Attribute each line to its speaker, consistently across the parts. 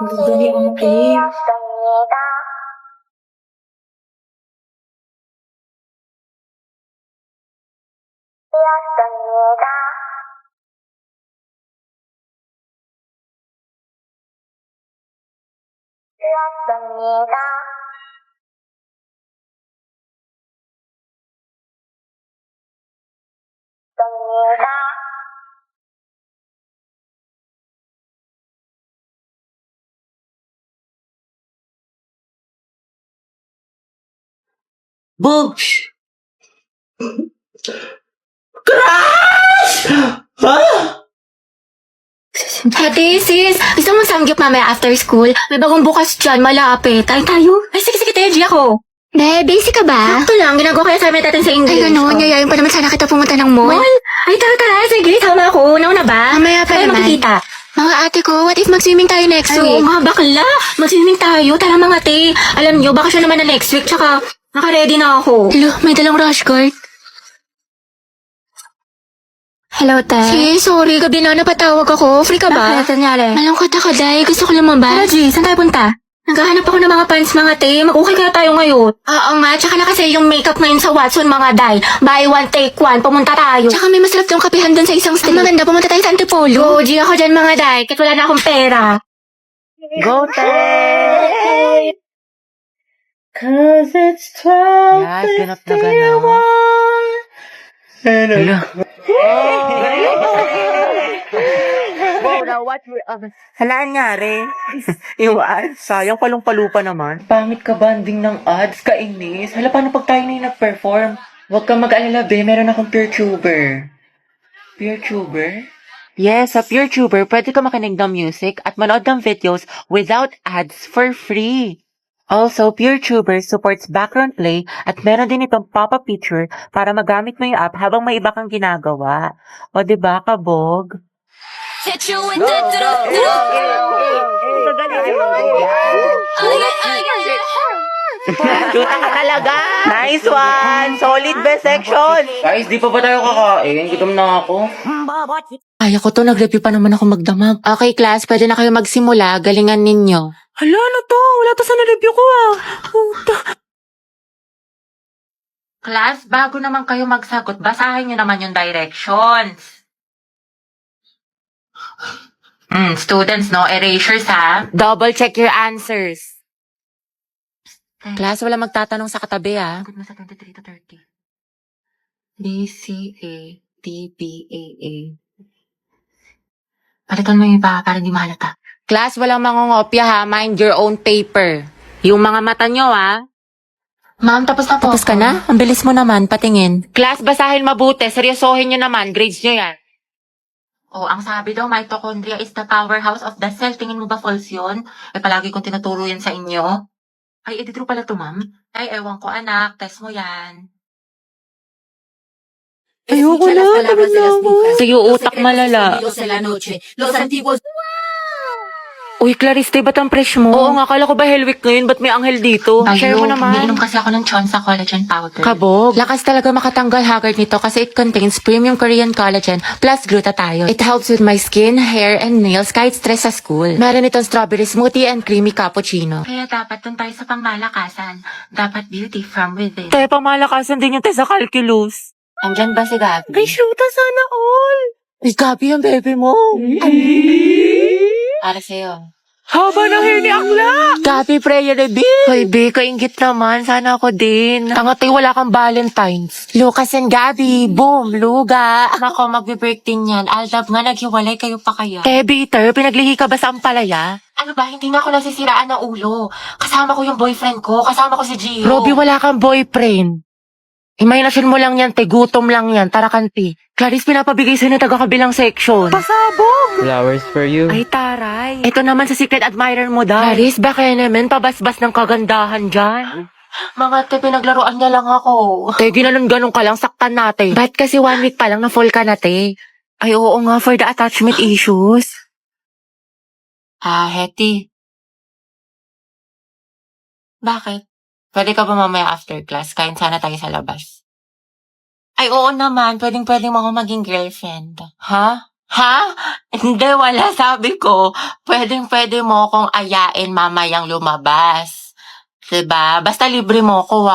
Speaker 1: Ang ganda ni ate.
Speaker 2: Bogs! Crush! Ha?
Speaker 1: Ate, sis, gusto mo samgyup mamaya after school? May bagong bukas dyan, malapit. Tayo? Ay, sige, Teji ako.
Speaker 3: Ne, basic ka ba?
Speaker 1: Sakto lang, ginagawa ko yung assignment natin sa English.
Speaker 3: Ay, ganun.
Speaker 1: Oh.
Speaker 3: Yayain pa naman sana kita pumunta ng mall.
Speaker 1: Mall? Ay, tara, sige, tama ako. Nauna ba?
Speaker 3: Mamaya pa
Speaker 1: Tayo
Speaker 3: naman.
Speaker 1: makikita.
Speaker 3: Mga ate ko, what if mag-swimming tayo next
Speaker 1: Ay, oo
Speaker 3: week?
Speaker 1: nga, bakla. Mag-swimming tayo. Tara mga te. Alam nyo, bakasyon naman na next week. Tsaka, naka-ready na ako.
Speaker 3: Hello, may dalang rush guard.
Speaker 1: Hello, te.
Speaker 3: Sis, sorry, gabi na napatawag ako. Free ka ba?
Speaker 1: Bakit? Nangyari?
Speaker 3: Malungkot ako, Day. Gusto ko
Speaker 1: Tara,
Speaker 3: lumabas.
Speaker 1: G, saan tayo punta? Naghahanap ako ng mga pants, mga te. Mag-okay kaya tayo ngayon. Oo nga, tsaka na kasi yung makeup ngayon sa Watson, mga day. Buy one, take one. Pumunta tayo.
Speaker 3: Tsaka may masarap tong kapihan doon sa isang street. Ang maganda, pumunta tayo sa Antipolo.
Speaker 1: Go, G, ako dyan, mga day. Kahit wala na akong pera.
Speaker 2: Go, Tay! Cause it's 12:51.
Speaker 4: Yan, ganap na ganap. Hello.
Speaker 2: Wow, now what hala, nangyari? Yung ads, sayang palong-palupa naman.
Speaker 4: Pangit ka banding ng ads, kainis. Hala, paano pag tayo na yung nag-perform? Huwag kang mag-alala, be. Meron akong PureTuber. PureTuber? Yes, sa PureTuber, pwede ka makinig ng music at manood ng videos without ads for free. Also, PureTuber supports background play at meron din itong pop-up feature para magamit mo yung app habang may iba kang ginagawa. O, diba, kabog?
Speaker 2: Tuta ka talaga! Nice one! Solid best section!
Speaker 4: Guys, di pa ba tayo kakain? Gutom na ako. Kaya ko to, nag-review pa naman ako magdamag. Okay, class, pwede na kayo magsimula. Galingan ninyo.
Speaker 2: Hala, ano to? Wala to sa na-review ko ah.
Speaker 4: Class, bago naman kayo magsagot, basahin nyo naman yung directions. Students, no erasures ha. Double check your answers. Class, wala magtatanong sa katabi ha. Sagot mo sa 23 to 30. B, C, A, D, B, A, A. Palitan mo yung iba para di mahalata. Class, walang mangungopya ha. Mind your own paper. Yung mga mata nyo ha. Ma'am, tapos na po. Tapos ka na? Ang bilis mo naman, patingin. Class, basahin mabuti. Seryosohin nyo naman. Grades nyo yan. Oh, ang sabi daw, mitochondria is the powerhouse of the cell. Tingin mo ba false yun? Eh, palagi kong tinuturo yan sa inyo. Ay, true pala to, ma'am. Ay, ewan ko, anak. Test mo yan.
Speaker 2: Ayoko na, tapos na ako.
Speaker 4: Sa'yo, utak malala. Uy, Clariste, ba't ang fresh mo? Oo nga, kala ko ba Hell Week ngayon? Ba't may anghel dito? Share mo naman. Umiinom kasi ako ng Chonsa Collagen Powder. Kabog. Lakas talaga makatanggal haggard nito kasi it contains premium Korean collagen plus glutathione. It helps with my skin, hair, and nails kahit stress sa school. Meron itong strawberry smoothie and creamy cappuccino. Kaya dapat dun tayo sa pangmalakasan. Dapat beauty from within.
Speaker 2: Tayo pamalakasan din yung test sa calculus.
Speaker 4: Andyan ba si Gabi?
Speaker 2: Ay, shoota sana all.
Speaker 4: Ay, Gabi yung baby mo. Para sa'yo.
Speaker 2: Haba ng hair ni Akla.
Speaker 4: Gabi, prayer reveal. Hoy, B, kaingit naman. Sana ako din. Tangatay, wala kang Valentine's. Lucas and Gabi, boom, luga. Nako, magbe-break din yan. Aldab nga, naghiwalay kayo pa kaya.
Speaker 2: Bitter, pinaglihi ka ba sa ampalaya?
Speaker 4: Ano ba, hindi na ako nasisiraan ng ulo. Kasama ko yung boyfriend ko. Kasama ko si Gio.
Speaker 2: Robby, wala kang boyfriend. Imahinasyon mo lang yan, te. Gutom lang yan. Tara, kanti. Clarice, pinapabigay sa'yo ng taga-kabilang section. Pasabog!
Speaker 5: Flowers for you.
Speaker 2: Ay, taray. Ito naman sa secret admirer mo, daw. Clarice, baka naman pabasbas ng kagandahan dyan.
Speaker 4: Mga te, pinaglaruan niya lang ako.
Speaker 2: Te, ginanon-ganon ka lang, saktan natin. Ba't kasi 1 week pa lang na full ka na, te? Ay, oo nga, for the attachment issues.
Speaker 4: Heti. Bakit? Pwede ka ba mamaya after class? Kain sana tayo sa labas. Ay, oo naman. Pwedeng mo ako maging girlfriend. Ha?
Speaker 2: Ha? Hindi, wala. Sabi ko, pwede mo akong ayain mamayang lumabas. Diba? Basta libre mo ko,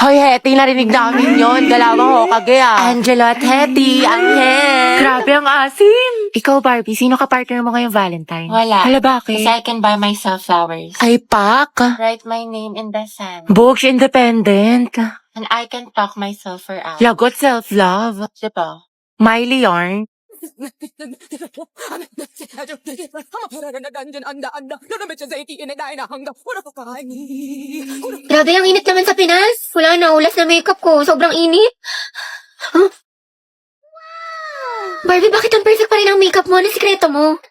Speaker 2: Hoy, Hetty, narinig namin yun. Galawang ho, kage, Angelo at Hetty, Angel. Grabe ang asim. Ikaw, Barbie, sino ka partner mo ngayong Valentine?
Speaker 1: Wala.
Speaker 2: Hala, bakit?
Speaker 1: Kasi I can buy myself flowers.
Speaker 2: Ay, pak.
Speaker 1: Write my name in the sand.
Speaker 2: Books independent.
Speaker 1: And I can talk myself for hours.
Speaker 2: Lagot self-love.
Speaker 1: Diba?
Speaker 2: Miley yarn.
Speaker 3: Grabe, ang init naman sa Pinas. Wala na, ulas na makeup ko. Sobrang init. Huh? Barbie, bakit ang perfect pa rin ang makeup mo? Ano sikreto mo?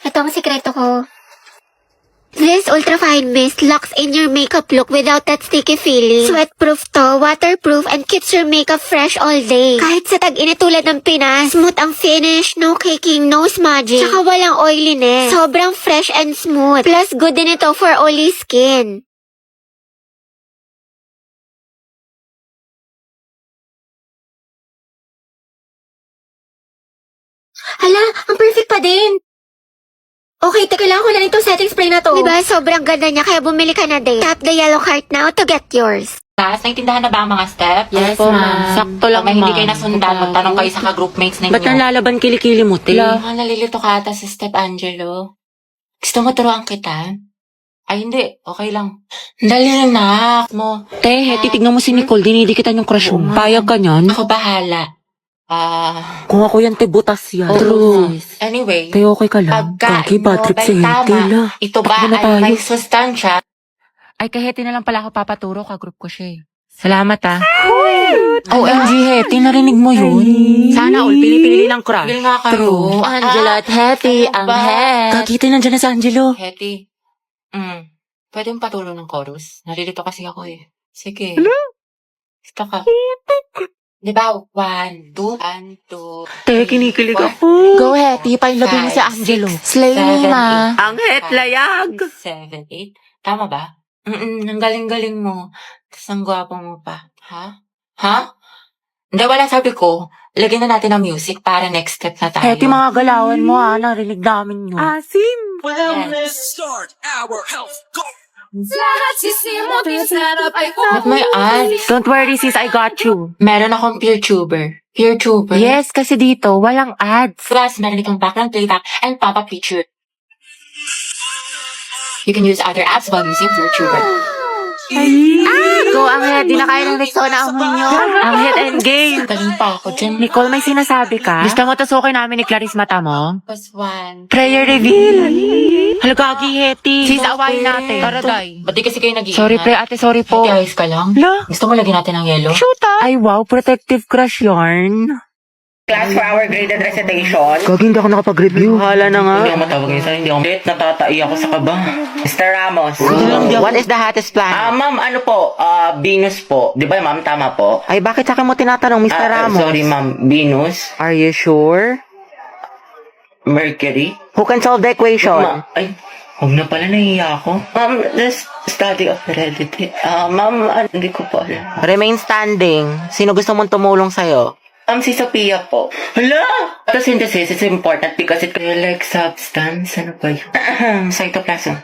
Speaker 3: Ito ang sikreto ko. This Ultra Fine Mist locks in your makeup look without that sticky feeling. Sweatproof to, waterproof, and keeps your makeup fresh all day. Kahit sa tag-init tulad ng Pinas, smooth ang finish, no caking, no smudging, tsaka walang oiliness. Sobrang fresh and smooth. Plus, good din ito for oily skin. Hala, ang perfect pa din. Okay, teka lang, wala nito setting spray na to. Diba, sobrang ganda niya, kaya bumili ka na din. Tap the yellow cart now to get yours.
Speaker 1: Class, naintindahan na ba ang mga steps?
Speaker 2: Yes, ma'am. Sakto lang,
Speaker 1: Pag may hindi
Speaker 2: ma'am.
Speaker 1: kayo nasundan, magtanong kayo sa ka-groupmates ninyo.
Speaker 2: Ba't nalalaban kilikili mo, te?
Speaker 1: Mga nalilito ka ata sa step, Angelo. Gusto mo turuan kita? Ay, hindi. Okay lang. Dali na, mo.
Speaker 2: Te, Hetty, tignan mo si Nicole. Dinidikitan yung crush mo. Payag ka niyan?
Speaker 1: Ako bahala.
Speaker 2: Kung ako yan, te, butas yan.
Speaker 1: True. Anyway,
Speaker 2: Te, okay ka lang?
Speaker 1: pagka
Speaker 2: Gagi, bad trip si Hetty, la.
Speaker 1: ito ba
Speaker 2: Takbo na
Speaker 1: ay
Speaker 2: tayo.
Speaker 1: may sustansya?
Speaker 2: Ay, kay Hetty na lang pala ako papaturo. Ka-group ko siya, Salamat, OMG, Hetty, narinig mo yun? Sana all, pili-pili ng crush.
Speaker 1: Pili nga kayo.
Speaker 2: True. Angelo at Hetty,
Speaker 1: ano
Speaker 2: ang
Speaker 1: ba?
Speaker 2: head. Kakita nandiyan na sa Angelo.
Speaker 1: Hetty, pwede yung patulo ng chorus? Nalilito kasi ako Sige. Gusto ka? Di ba? 1, 2, 1, 2.
Speaker 2: Te, kinikilig ako. Go, Hetty, pailabing mo si Angelo. Slay me, ma. Ang het layag.
Speaker 1: 7, 8. Tama ba? Ang galing-galing mo. Tapos ang gwapo mo pa. Ha? Hindi, wala sabi ko. Lagyan na natin ang music para next step na tayo.
Speaker 2: Hetty, mga galawan mo, narinig namin yun. Asim.
Speaker 1: Yes.
Speaker 5: Start our health goal.
Speaker 1: Ba't may ads?
Speaker 2: Don't worry, sis, I got you.
Speaker 1: Meron akong PeerTuber. PeerTuber?
Speaker 2: Yes, kasi dito, walang ads.
Speaker 1: Plus, meron itong background playback and pop-up feature. You can use other apps while using PeerTuber.
Speaker 2: Go, ang head. Di na kaya ng Rexona ang nyo. Ang head and game.
Speaker 1: Galing pa ako dyan.
Speaker 2: Nicole, may sinasabi ka? Gusto mo tusukin namin ni Clarice mata mo?
Speaker 1: Plus 1.
Speaker 2: Prayer reveal. Halagagi, Hetty. Sis, awayin natin. Tara, day.
Speaker 1: Ba't di kasi kayo nag-iingat?
Speaker 2: Sorry, pre, ate, sorry po.
Speaker 1: Ate, ayos ka lang?
Speaker 2: La,
Speaker 1: Gusto mo lagyan natin ng yellow?
Speaker 2: shoot Ay, wow, protective crush yarn.
Speaker 4: Class for our graded recitation.
Speaker 2: Gagi, hindi ako nakapag-review. Hala na nga.
Speaker 4: Hindi ako matawag ngayon sana, hindi ako natatai ako sa kaba. Mr. Ramos.
Speaker 2: What is the hottest plan?
Speaker 4: Ma'am, ano po? Venus po. Di ba, ma'am? Tama po?
Speaker 2: Ay, bakit sa akin mo tinatanong, Mr. Ramos?
Speaker 4: Sorry, ma'am. Venus?
Speaker 2: Are you sure?
Speaker 4: Mercury?
Speaker 2: Who can solve the equation?
Speaker 4: Ay, huwag na pala, nahiya ako. Ma'am, the study of heredity. Ma'am, hindi ko po alam.
Speaker 2: Remain standing. Sino gusto mong tumulong sa'yo?
Speaker 4: Si Sophia po. Hala! Photosynthesis is important because it like substance. Ano ba yun? Cytoplasm.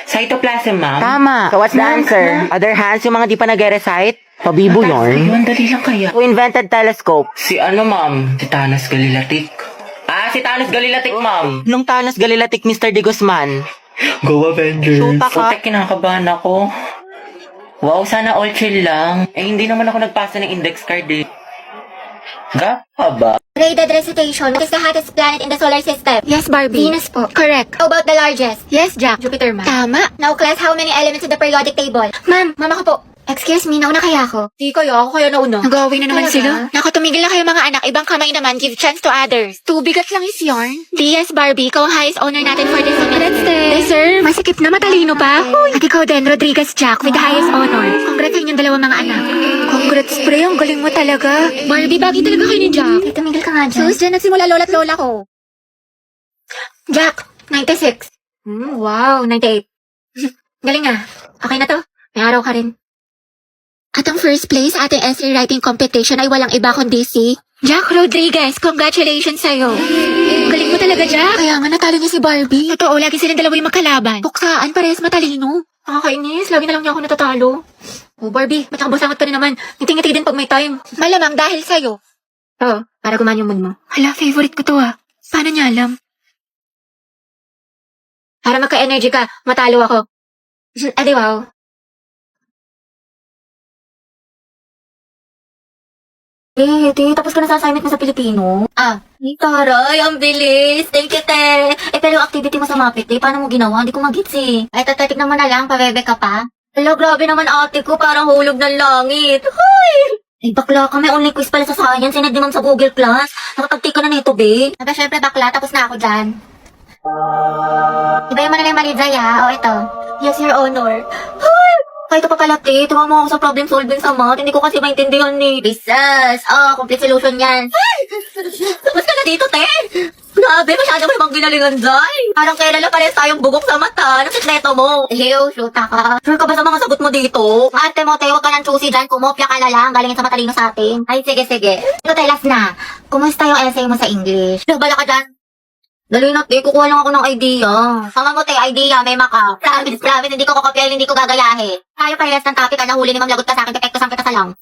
Speaker 4: Cytoplasm, ma'am.
Speaker 2: Tama. So what's the answer? Other hands, yung mga di pa nag-recite? Pabibo yarn.
Speaker 4: Ayun, dali lang kaya.
Speaker 2: Who invented telescope?
Speaker 4: Si ano, ma'am? Si Thanos Galilatik. Si Thanos Galilatik, ma'am.
Speaker 2: Nung Thanos Galilatik, Mr. De Guzman.
Speaker 4: Go Avengers.
Speaker 2: Shoota ka.
Speaker 4: Putek, kinakabahan ako. Wow, sana all chill lang. Hindi naman ako nagpasa ng index card Gapa ba?
Speaker 3: Graded recitation. What is the hottest planet in the solar system? Yes, Barbie. Venus po. Correct. How about the largest? Yes, Jack. Jupiter, ma'am. Tama. Now, class, how many elements in the periodic table? Ma'am, mama ko po. Excuse me, nauna kaya ako?
Speaker 1: Di kayo, ako kaya nauna.
Speaker 3: Nag-away na naman
Speaker 1: Talaga?
Speaker 3: sila. Naku, tumigil na kayo mga anak. Ibang kamay naman, give chance to others. Tubigat lang is yarn. DS Barbie, ikaw ang highest honor natin for this minute. Deserve. Masikip na, matalino pa. At ikaw din, Rodriguez Jack, with the highest honor. Congrats sa inyong dalawang mga anak. Congrats, pre. Ang galing mo talaga. Barbie, bagay talaga kayo ni Jack. Tumigil ka nga dyan. Sus, dyan nagsimula lola't lola ko. Jack, 96. Wow, 98. Galing ah. Okay na to? May araw ka rin. At ang first place sa ating essay writing competition ay walang iba kundi si Jack Rodriguez, congratulations sa'yo. Galing mo talaga, Jack. Kaya nga natalo niya si Barbie. Totoo, lagi silang dalawa yung magkalaban. Tuksaan, parehas matalino. Nakakainis, lagi na lang niya ako natatalo. Oh, Barbie, matakabasangat ka na naman. Ngiti-ngiti din pag may time. Malamang dahil sa'yo. Oo, para gumaan yung mood mo. Hala, favorite ko to ah. Paano niya alam? Para magka-energy ka, matalo ako. Adi wow. Tapos ka na sa assignment mo sa Pilipino? Taray, ang bilis. Thank you, te. Pero yung activity mo sa Muppet Day, paano mo ginawa? Hindi ko mag-gets eh. Tatik naman na lang, pabebe ka pa. Hala, grabe naman ate ko, parang hulog ng langit. Hoy! Bakla ka, may online quiz pala sa science, sinad naman sa Google Class. Nakatagti ka na nito, be. Syempre bakla, tapos na ako dyan. Iba mo na lang yung mali, Zaya. O, ito. Yes, Your Honor. Hoy! Kahit pa pala, te, tuwa mo ako sa problem solving sa math. Hindi ko kasi maintindihan ni Bisas. Complete solution yan. Ay! Tapos ka na dito, te. Grabe, masyado mo namang ginalingan dyan. Parang kailan na pares tayong bugok sa mata. Anong sikreto mo? Ew, shoota ka. Sure ka ba sa mga sagot mo dito? Ate mo, te, huwag ka nang choosy dyan. Kumopya ka na lang. Galingin sa matalino sa atin. Ay, sige. Ito, te, last na. Kumusta yung essay mo sa English? Bala ka dyan. Dali na, te. Kukuha lang ako ng idea. Sama mo, te. Idea. May maka. Promise. Hindi ko kakopyahin, hindi ko gagayahin. Tayo parehas ng topic. Nahuli ni Ma'am Lagot ka sa akin. Pepekto sang kita sa lang.